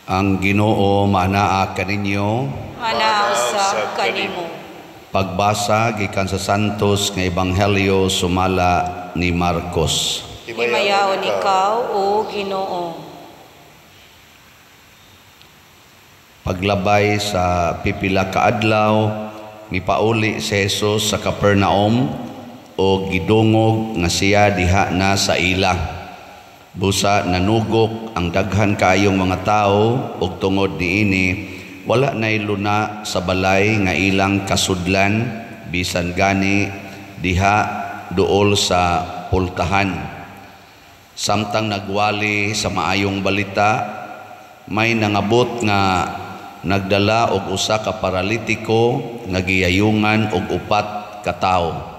Ang Ginoo manaa kaninyo. Manaa usab kanimo. Pagbasa gikan sa Santos nga Ebanghelyo sumala ni Marcos. Himayaon ikaw, O Ginoo. Paglabay sa pipila ka adlaw, mipauli si Jesus sa Capernaum o gidungog nga siya diha na sa ila. Busa nanugok ang daghan kaayong mga tao ug tungod niini wala nay luna sa balay nga ilang kasudlan bisan gani diha duol sa pultahan. Samtang nagwali sa maayong balita, may nangabot nga nagdala og usa ka paralitiko nga giyayungan og 4 ka tawo.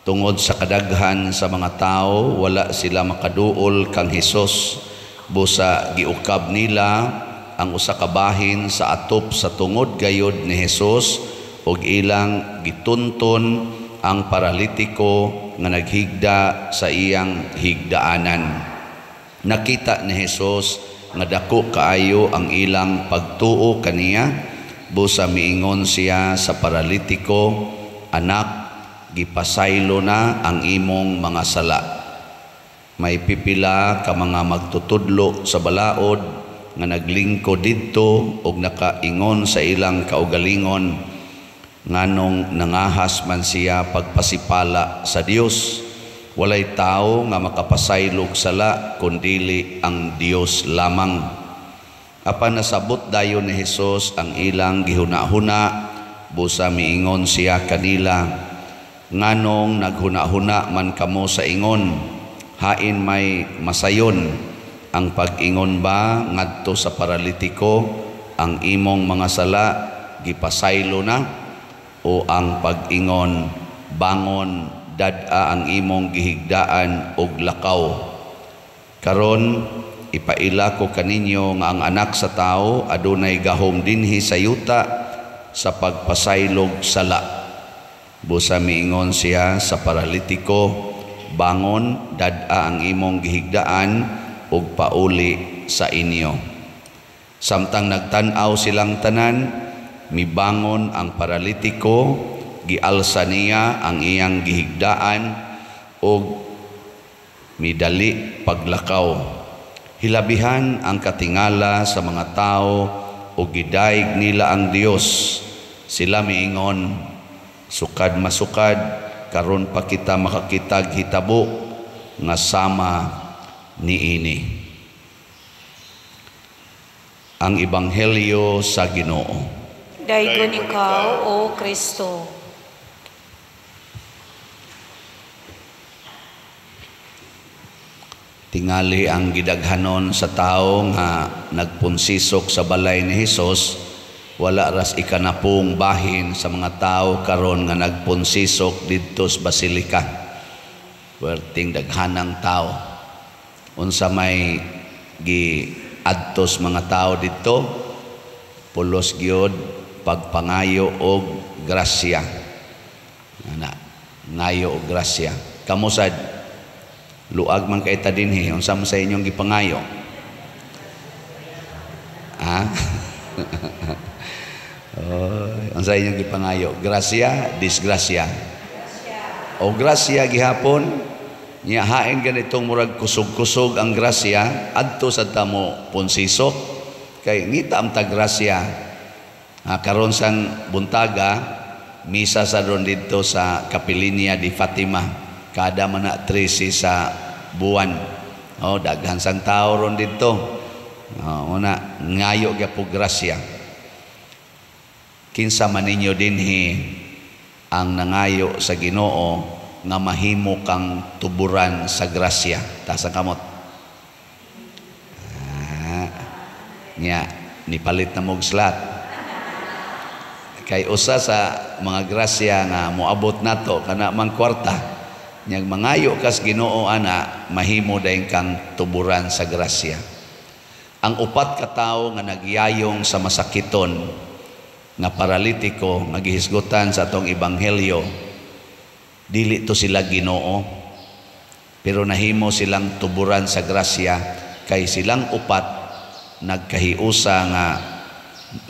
Tungod sa kadaghan sa mga tao, wala sila makaduol kang Hesus. Busa giukab nila ang usa ka bahin sa atop sa tungod gayod ni Hesus ug ilang gitunton ang paralitiko nga naghigda sa iyang higdaanan. Nakita ni Hesus nga dako kaayo ang ilang pagtuo kaniya. Busa miingon siya sa paralitiko, "Anak, gipasaylo na ang imong mga sala." May pipila ka mga magtutudlo sa balaod nga naglingkod didto ug nakaingon sa ilang kaugalingon nganong nangahas man siya pagpasipala sa Dios. Walay tao nga makapasaylog sala kundili ang Dios lamang. Apan nasabot dayon ni Hesus ang ilang gihuna-huna, busa miingon siya kanila, "Nganong naghuna-huna man kamo sa ingon? Hain may masayon. Ang pag-ingon ba ngadto sa paralitiko, ang imong mga sala gipasaylo na? O ang pag-ingon, bangon, dad-a ang imong gihigdaan og lakaw? Karon ipaila ko kaninyo nga ang Anak sa Tao adunay gahom dinhi sa yuta sa pagpasaylog sala." Busa miingon siya sa paralitiko, "Bangon, dad-a ang imong gihigdaan ug pauli sa inyo." Samtang nagtan-aw silang tanan, mibangon ang paralitiko, gialsa niya ang iyang gihigdaan ug midali paglakaw. Hilabihan ang katingala sa mga tao ug gidaig nila ang Dios. Sila miingon, "Sukad masukad, karon pa kita makakitag hitabo nga sama niini." Ang Ebanghelyo sa Ginoo. Daygon ikaw, O Kristo. Tingali ang gidaghanon sa tao nga nagpunsisok sa balay ni Hesus. Wala ras ikanapong bahin sa mga tao karon nga nagpunsisok didto sa basilika. Werting daghanang tao. Unsa may giadtos mga tao didto, pulos gyud pagpangayo og grasya. Ngayo og grasya. Kamo sad luag man kay ta dinhi, unsa man sa inyong gipangayo? Ang sa inyong gipangayo, grasya, disgrasya. O grasya gihapon, niya hain ganitong murag kusog-kusog ang grasya, adto sa tamo punsisok, kay ngita ang tagrasya. Karon sang buntaga, misa sa ron dito sa Kapilinya di Fatima, kada mana 13 sa buwan. Daghan sang tao ron dito. Una, ngayo gyapon grasya. Kinsa man ninyo dinhi ang nangayo sa Ginoo nga mahimo kang tuburan sa grasya. Tasa kamot. Nipalit na mong slat. Kay usa sa mga grasya nga moabot nato kana mang kwarta. Nyag mangayo kas Ginoo ana, mahimo dayon kang tuburan sa grasya. Ang 4 ka tawo nga nagyayong sa masakiton nga paralitiko nga gihisgutan sa atong Ebanghelyo, dili to sila Ginoo, pero nahimo silang tuburan sa grasya kay silang 4 nagkahiusa nga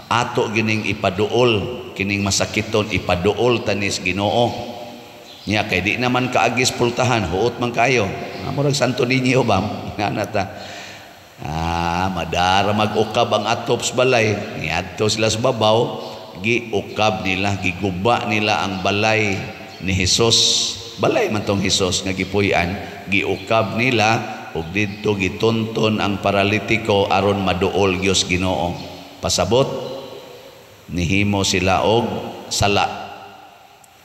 ato gining ipaduol kining masakiton, ipaduol tanis Ginoo niya, kay di naman kaagis pultahan, huot man kayo murag Santo Niño ba nga nata. Madara mag-ukab ang atops balay, niadto sila sa babaw, giukab nila, giguba nila ang balay ni Hesus, balay man tong Hesus nga gipuy-an, giukab nila ug didto gitunton ang paralitiko aron maduol Dios Ginoo. Pasabot nihimo sila og sala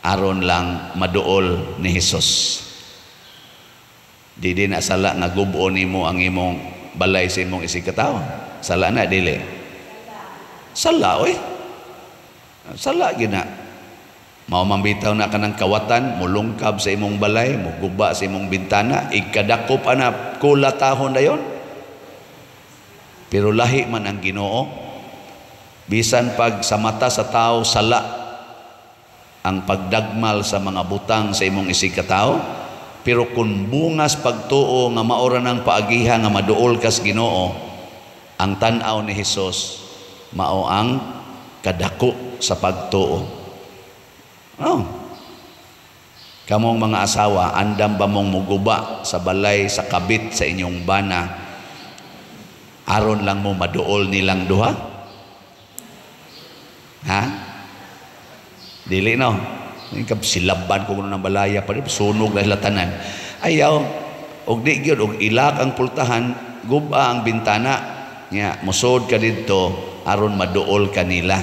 aron lang maduol ni Hesus. Di na sala nga gubo nimo ang imong balay sa imong isig katawo. Sala na dili. Sala oy. Sala gina. Mao mambitaw na kanang kawatan, mulungkab sa imong balay, muguba sa imong bintana, ikadakop ana kulatahon dayon. Pero lahi man ang Ginoo. Bisan pag sa mata sa tao sala ang pagdagmal sa mga butang sa imong isig katawo, pero kung bungas pagtuo nga maora ng paagiha nga maduol kas Ginoo, ang tan-aw ni Hesus mao ang kadako sa pagtuo. Kamong mga asawa, andam ba mong muguba sa balay sa kabit sa inyong bana aron lang mo maduol nilang duha? Ha? Dili no? Silaban ko ng balaya pa rin, sunog na tanan. Ayaw, og di gyud og ilak ang pultahan, guba ang bintana, nya musod ka dito aron maduol kanila.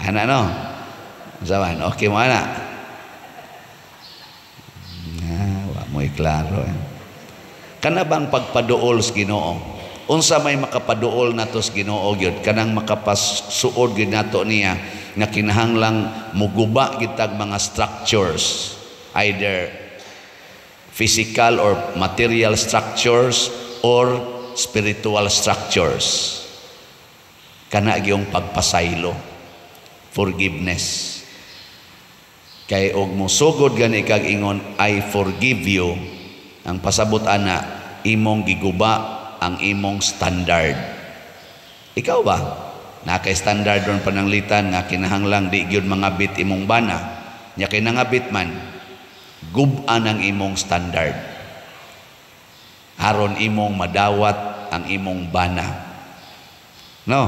Ana no? Saban, okay mo ana. Wa mo klaro. Kana bang pagpaduol sa Ginoo? Unsa may makapaduol nato sa Ginoo gyud, kanang makapasuod gyud nato niya nga kinahanglang muguba kitag mga structures, either physical or material structures or spiritual structures. Kana gyung pagpasaylo, forgiveness. Kay og musugod gani kag ingon I forgive you, ang pasabot ana imong giguba ang imong standard. Ikaw ba naka-standard ron pananglitan nga kinahanglang di gyud mangabit imong bana, nya kay nangabit man gub-an ang imong standard aron imong madawat ang imong bana. No?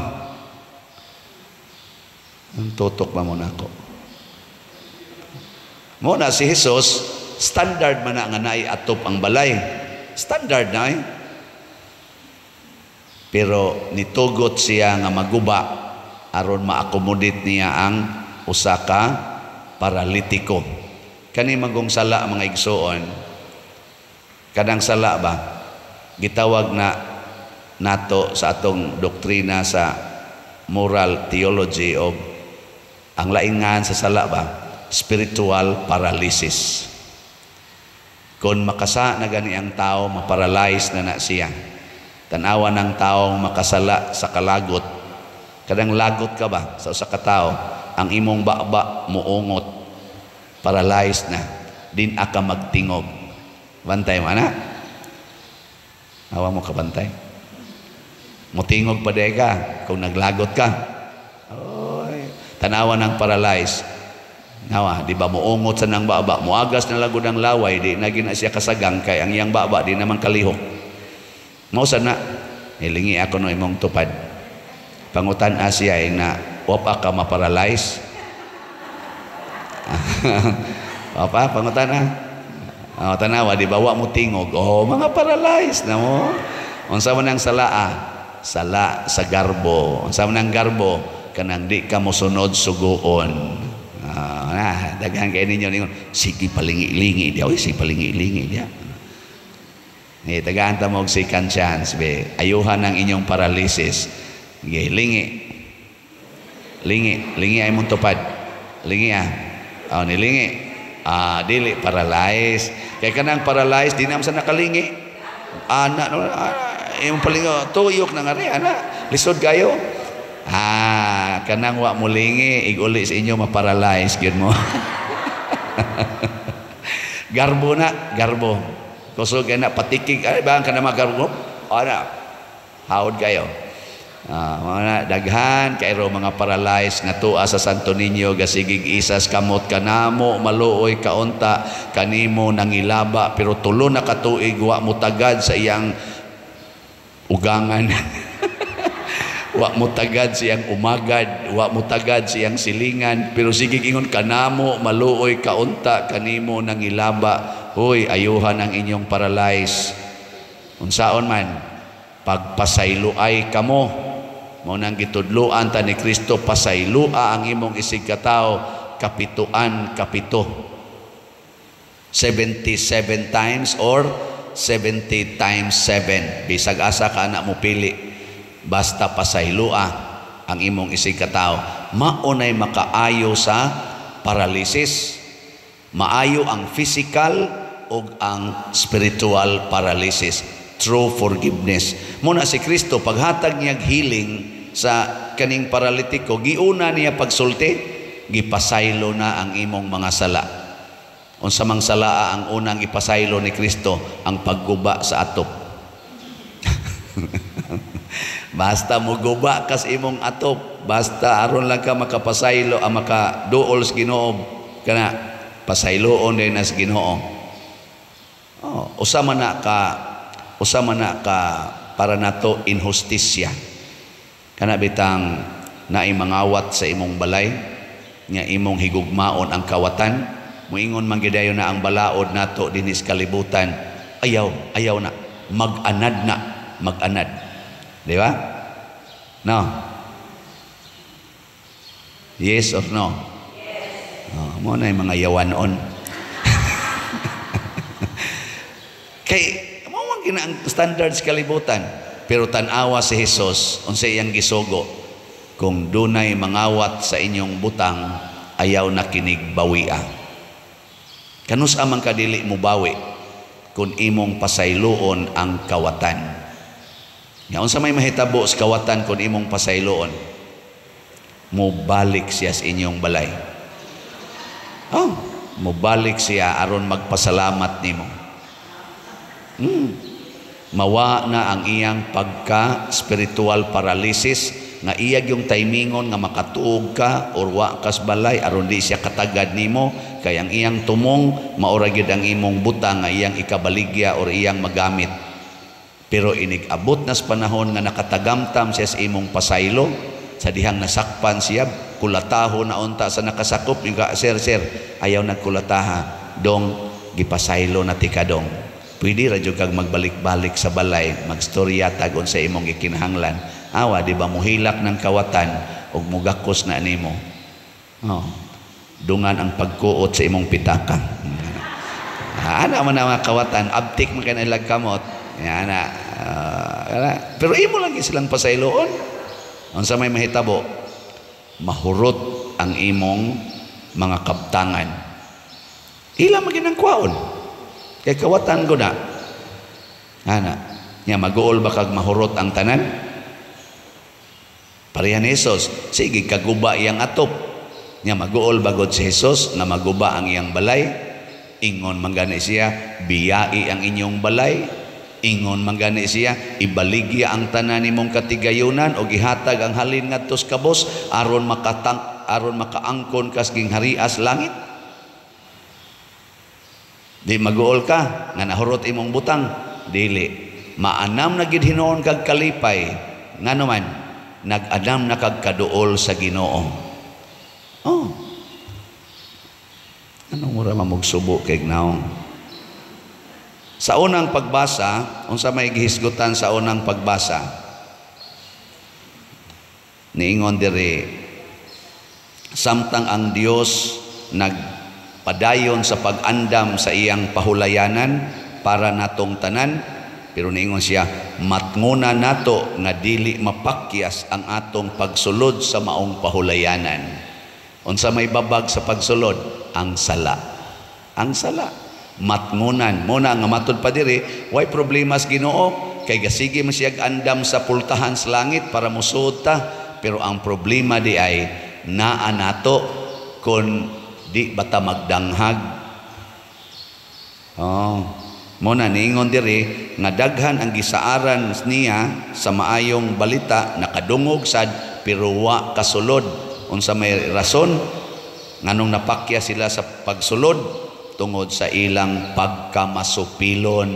Ang tutok ba mo nako? Mo na si Hesus, standard man na nga naay atop ang balay. Standard na eh. Pero nitugot siya nga maguba aron ma-accommodate niya ang usa ka paralitiko. Kani magong sala mga igsoon, kadang sala ba gitawag na nato sa atong doktrina sa moral theology o ang laingan sa sala ba spiritual paralysis. Kung makasa na gani ang tao, maparalyze na siya. Tanawa ng taong makasala sa kalagot, kadang lagot ka ba sa usa ka tao, ang imong baba muungot, paralyzed na, din aka magtingog. Bantay mo ana? Awa mo kabantay. Mutingog pa ka kung naglagot ka. Oy, tanawa ng paralyzed. Nawa, di ba muungot sa nang baba, muagas na lagod ang laway, di na gina siya kasagang kay ang iyang baba di naman kalihok. Mausa na, ilingi ako no imong tupad. Pangutan Asya na wapa ka maparalyze. Wapa, pangutan na. Tanawa, di ba wa mo tingog? Mga paralyze na mo. Unsa man ang salaa? Sala sa garbo. Unsa man ang garbo? Kanang di ka mosunod suguon. Daghan kay ninyo ningon, sige palingi-lingi dia. Oy, sige palingi-lingi dia. Tagaan ta mo second chance be. Ayuhan ang inyong paralysis. Lingi ay mong tupad. Lingi nilingi. Dili paralyze. Kaya kanang paralyze di naman sa nakalingi. Yung palingo tuyok na nga rin. Lisod kayo. Kanang wa mulingi iguli sa inyo maparalyze gyud mo. Garbo na, garbo. Kusog na patikig, ay ba ka na magarbo? Hawod kayo. Mga daghan kairo mga paralyzed nga tuwa sa Santo Niño gasigig isas kamot kanamo maluoy kaunta kanimo nangilaba pero tulo na katuig wa mo tagad sa iyang ugangan. Wa mo tagad siyang umagad, wa mo tagad siyang silingan, pero sige ingon kanamo maluoy kaunta kanimo nangilaba. Hoy, ayuhan ang inyong paralyzed. Unsaon man pagpasayloay kamo. Mao nang gitudloan ta ni Kristo, pasaylua ang imong isig katao kapituan kapito. 77 times or 70 times 7. Bisag asa ka na mo pili. Basta pasaylua ang imong isig katao. Maunay makaayo sa paralysis. Maayo ang physical o ang spiritual paralysis. True forgiveness. Muna si Kristo paghatag niya healing sa kaning paralitiko, giuna niya pagsulti, gipasaylo na ang imong mga sala. Unsa mang sala ang unang ipasaylo ni Kristo? Ang pagguba sa atop. Basta mo guba kas imong atop, basta aron lang ka makapasaylo, makaduol sa Ginoo kana pasayloon din as Ginoo. Usama na ka para nato inhustisya. Kana bitang naimangawat sa imong balay, nga imong higugmaon ang kawatan, muingon man gidayon na ang balaod nato dinis kalibutan, ayaw na, mag-anad. Di ba? No? Yes or no? Yes. Mo na yung mga yawanon. Kay mo ang standards kalibutan. Pero tanawa si Jesus unsa iyang gisugo, kung dunay mangawat sa inyong butang, ayaw na kinig bawia. Kanus amang kadili mo bawi kung imong pasayloon ang kawatan. Nga unsa may mahitabo sa kawatan kung imong pasayloon, mo balik siya sa inyong balay. Mo balik siya aron magpasalamat nimo. Mawa na ang iyang pagka-spiritual paralysis nga iyag yung timingon nga makatuog ka or wa kas balay aron di siya katagad nimo, kay ang iyang tumong maura gyud ang imong butang nga iyang ikabaligya or iyang magamit. Pero inig-abot na sa panahon nga nakatagamtam siya sa imong pasaylo, sa dihang nasakpan siya, kulataho na unta sa nakasakop, sir, ayaw nagkulataha, dong gipasaylo na tikadong. Pwede radyo kag magbalik-balik sa balay, magstorya tagon sa imong ikinahanglan. Awa, di ba muhilak ng kawatan o mugakos na nimo. Dungan ang pagkuot sa imong pitaka. Ana man ang kawatan, abtik man kanilang kamot. Pero imo lang silang pasayloon. Unsa may mahitabo, mahurot ang imong mga kabtangan. Ila maginang kwaon. Kay kawatan ko na. Nya maguol ba kag mahurot ang tanan? Pareha ni Jesus, sige kaguba iyang atop. Nya maguol ba gud si Jesus na maguba ang iyang balay? Ingon manggani siya, biyai ang inyong balay. Ingon manggani siya, ibaligya ang tanan nimong katigayunan o gihatag ang halin ngadto sa kabos aron makaangkon kas gingharias langit. Di maguol ka nga nahurot imong butang, dili. Maanam na gid Hinoon kag kalipay, ngano man nag-anam na kag kaduol sa Ginoo. Anong mura mamugsubo kay naong? Sa unang pagbasa, unsa may gihisgutan sa unang pagbasa? Niingon diri, samtang ang Dios padayon sa pag-andam sa iyang pahulayanan para natong tanan, pero niingon siya, matnguna nato nga dili mapakyas ang atong pagsulod sa maong pahulayanan. Unsa may babag sa pagsulod? Ang sala. Ang sala. Matngunan. Muna nga matod pa diri, way problema sa Ginoo, kay gasige man siya andam sa pultahan sa langit para musuod ta, pero ang problema di ay naa nato kun di bata magdanghag. Mo na niingon diri nga daghan ang gisaaran niya sa maayong balita, nakadungog sad pero wa kasulod. Unsa may rason nganong napakya sila sa pagsulod? Tungod sa ilang pagkamasupilon.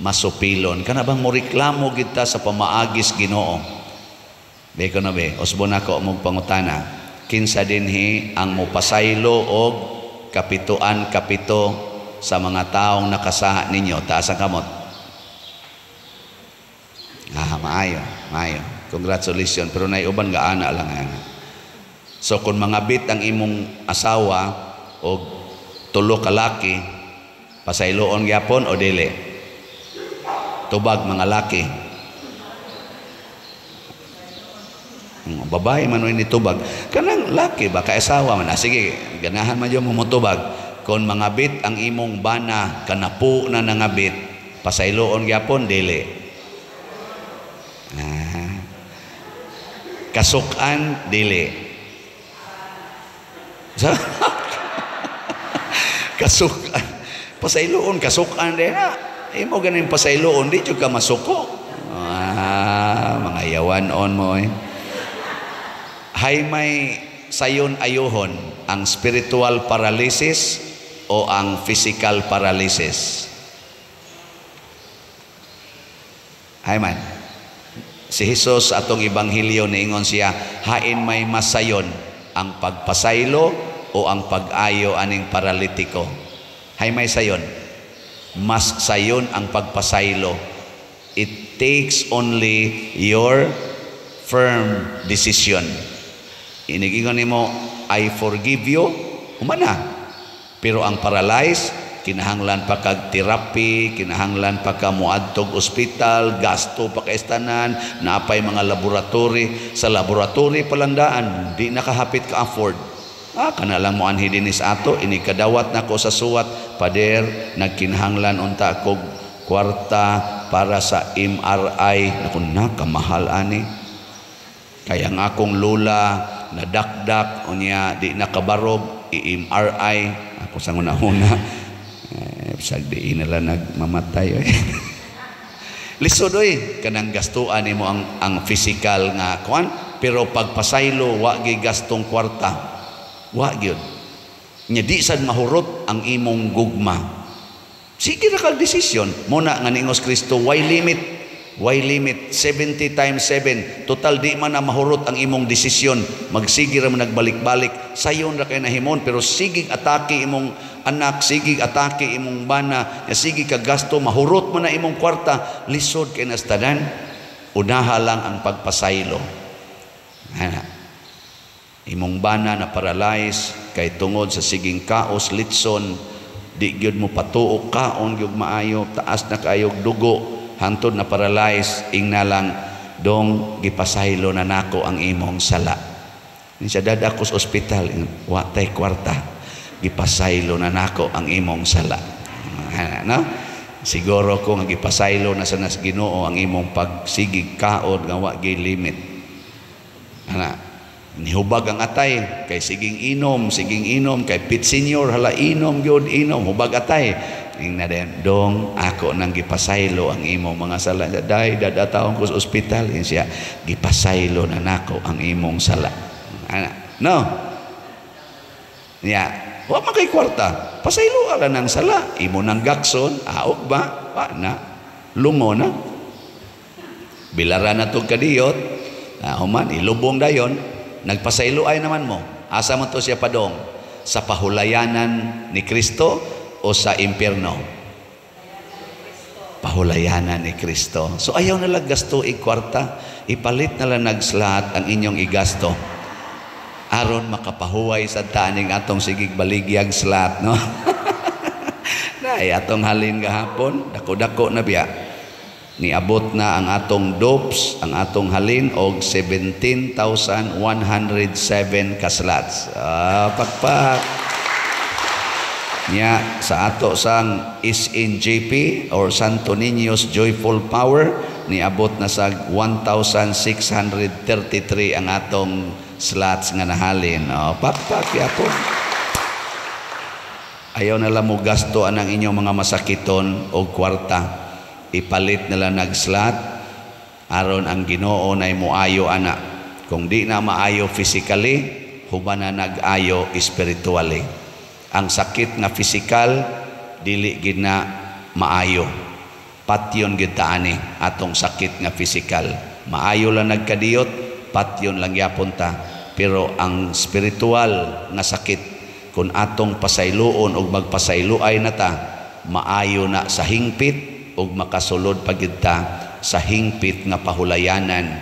Masupilon. Kana bang moreklamo kita sa pamaagis Ginoo? Beko na be, usbon ako mong pangutana. Kinsa dinhi ang mopasaylo og kapito sa mga taong nakasaha ninyo? Taas ang kamot. Maayo. Congratulations. Pero naiuban nga ana lang yan. So kung mangabit ang imong asawa o tulo ka laki, pasayloon gyapon o dili? Tubag mga laki. Babae man ni tubag. Kanang laki ba kay asawa man. Sige, ganahan man yung mumutubag. Kung mangabit ang imong bana kanapu na nangabit, pasayloon gyapon dili? Kasukan dili. Kasukan. Pasayloon kasukan din na. Imo ganin pasayloon di jud ka masuko. Mga yawanon mo eh. Hay may sayon ayuhon ang spiritual paralysis o ang physical paralysis? Hay man. Si Jesus atong ibanghilyo niingon siya, hain may masayon ang pagpasaylo o ang pag-ayo aning paralitiko. Hay may sayon. Mas sayon ang pagpasaylo. It takes only your firm decision. Inigingon nimo, I forgive you, humana. Pero ang paralyzed, kinahanglan pa kag therapy, kinahanglan pa ka muadtog ospital, gasto pa ka istanan, napay mga laboratory. Sa laboratory palandaan, di nakahapit ka afford. Kana lang mo anhi dinis ato, ini kadawat na ko sa suwat, pader, nagkinahanglan unta kog kwarta para sa MRI. Naku na, kamahal ani. Kaya nga akong lula, nadakdak, unya di nakabarog, i-MRI, ako sa una-una. Bisag di nila nagmamatay. Lisod oy, kanang gastuan nimo ang physical nga kuan, pero pagpasaylo wa gi gastong kwarta. Wa gyud. Nya di sad mahurot ang imong gugma. Sige ra kag desisyon. Muna nga niingos Kristo, why limit? Why limit? 70 times 7. Total di man na mahurot ang imong desisyon. Magsige ra man nagbalik-balik. Sayon ra kay nahimon, pero sige atake imong anak, sige atake imong bana, sige ka gasto, mahurot man na imong kwarta, lisod kay nastadan. Unaha lang ang pagpasaylo. Imong bana na paralyze kay tungod sa siging kaos litson, di gyud mo patuok kaon gyud maayo, taas na kayog dugo, hantod na paralyze, ingna lang dong gipasaylo na nako ang imong sala. Ni sa dadako sa ospital, wa tay kwarta, gipasaylo na nako ang imong sala. No? Siguro ko nga gipasaylo na sa Ginoo ang imong pagsigig kaon nga wa gyud limit. Nihubag ang atay kay siging inom kay pit senior hala inom hubag atay ingna den dong ako nang gipasaylo ang imong mga sala day dadataon ko sa ospital siya gipasaylo na nako ang imong sala. No ya wa man kay kwarta pasaylo ala nang sala imo nang gakson aok ba wa na lungo na bilaran na tog kadiyot human ilubong dayon. Nagpasaylo ay naman mo. Asa mo to siya padong? Sa pahulayanan ni Kristo o sa impyerno? Pahulayanan ni Kristo. So ayaw nalang gasto ikwarta. Ipalit na lang nagslahat ang inyong igasto. Aron makapahuway sa taning atong sigig baligyag slat, no? Nay, atong halin gahapon. Dako-dako na biya. Niabot na ang atong dopes, ang atong halin og 17,107 kaslats. Pakpak. Nya sa ato sang SNJP or Santo Niño's Joyful Power niabot na sa 1,633 ang atong slots nga nahalin. Pakpak yapon. Ayaw nila mo gasto ang inyong mga masakiton o kwarta. Ipalit nila nagslot aron ang Ginoo na muayo ana. Kung di na maayo physically, human na nag-ayo spiritually. Ang sakit nga physical, dili gid na maayo. Patyon gid ta ani atong sakit nga physical. Maayo lang nagkadiyot, patyon lang yapon ta. Pero ang spiritual nga sakit, kung atong pasayloon o magpasayloay na ta, maayo na sa hingpit o makasulod pagid ta sa hingpit nga pahulayanan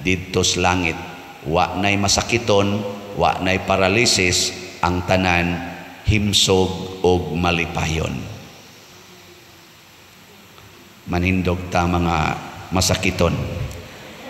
didto sa langit. Wa nay masakiton, wa nay paralysis, ang tanan himsog og malipayon. Manindog ta mga masakiton.